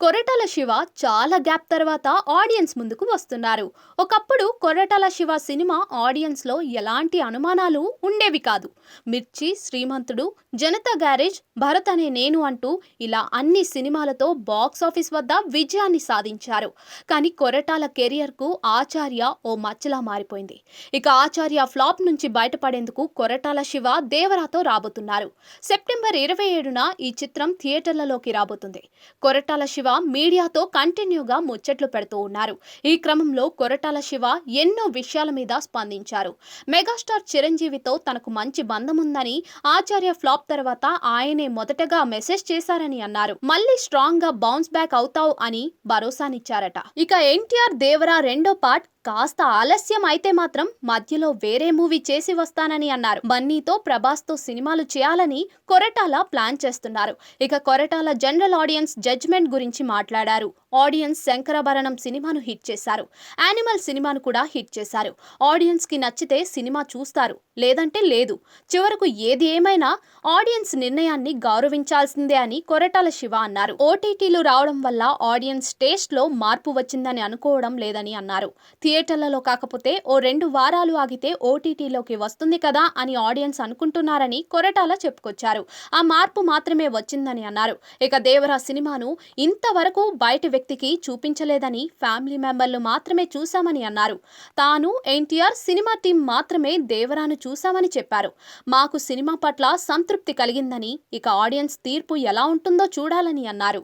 కొరటాల శివ చాలా గ్యాప్ తర్వాత ఆడియన్స్ ముందుకు వస్తున్నారు. ఒకప్పుడు కొరటాల శివ సినిమా ఆడియన్స్ లో ఎలాంటి అనుమానాలు ఉండేవి కాదు. మిర్చి, శ్రీమంతుడు, జనతా గ్యారేజ్, భరత్ అనే నేను అంటూ ఇలా అన్ని సినిమాలతో బాక్స్ ఆఫీస్ వద్ద విజయాన్ని సాధించారు. కానీ కొరటాల కెరియర్ కు ఆచార్య ఓ మచ్చలా మారిపోయింది. ఇక ఆచార్య ఫ్లాప్ నుంచి బయటపడేందుకు కొరటాల శివ దేవరాతో రాబోతున్నారు. సెప్టెంబర్ 27న ఈ చిత్రం థియేటర్లలోకి రాబోతుంది. కొరటాల శివ మీడియాతో కంటిన్యూగా ముచ్చట్లు పెడుతూ ఉన్నారు. ఈ క్రమంలో కొరటాల శివ ఎన్నో విషయాల మీద స్పందించారు. మెగాస్టార్ చిరంజీవితో తనకు మంచి బంధం ఉందని, ఆచార్య ఫ్లాప్ తర్వాత ఆయనే మొదటగా మెసేజ్ చేశారని అన్నారు. మళ్ళీ స్ట్రాంగ్ గా బౌన్స్ బ్యాక్ అవుతావు అని భరోసానిచ్చారట. ఇక ఎన్టీఆర్ దేవరా రెండో పార్ట్ కాస్త ఆలస్యం అయితే మాత్రం మధ్యలో వేరే మూవీ చేసి వస్తానని అన్నారు. బన్నీతో, ప్రభాస్ తో సినిమాలు చేయాలని కొరటాల ప్లాన్ చేస్తున్నారు. ఇక కొరటాల జనరల్ ఆడియన్స్ జడ్జ్మెంట్ గురించి మాట్లాడారు. ఆడియన్స్ శంకరాభరణం సినిమాను హిట్ చేశారు. యానిమల్ సినిమాను కూడా హిట్ చేశారు. ఆడియన్స్ కి నచ్చితే సినిమా చూస్తారు, లేదంటే లేదు. చివరకు ఏది ఏమైనా ఆడియన్స్ నిర్ణయాన్ని గౌరవించాల్సిందే అని కొరటాల శివ అన్నారు. ఓటీటీలు రావడం వల్ల ఆడియన్స్ టేస్ట్ లో మార్పు వచ్చిందని అనుకోవడం లేదని అన్నారు. థియేటర్లలో కాకపోతే ఓ 2 వారాలు ఆగితే ఓటీటీలోకి వస్తుంది కదా అని ఆడియన్స్ అనుకుంటున్నారని కొరటాల చెప్పుకొచ్చారు. ఆ మార్పు మాత్రమే వచ్చిందని అన్నారు. ఇక దేవరా సినిమాను ఇంతవరకు బయట వ్యక్తికి చూపించలేదని, ఫ్యామిలీ మెంబర్లు మాత్రమే చూశామని అన్నారు. తాను, ఎన్టీఆర్ సినిమా టీం మాత్రమే దేవరాను చూశామని చెప్పారు. మాకు సినిమా పట్ల సంతృప్తి కలిగిందని, ఇక ఆడియన్స్ తీర్పు ఎలా ఉంటుందో చూడాలని అన్నారు.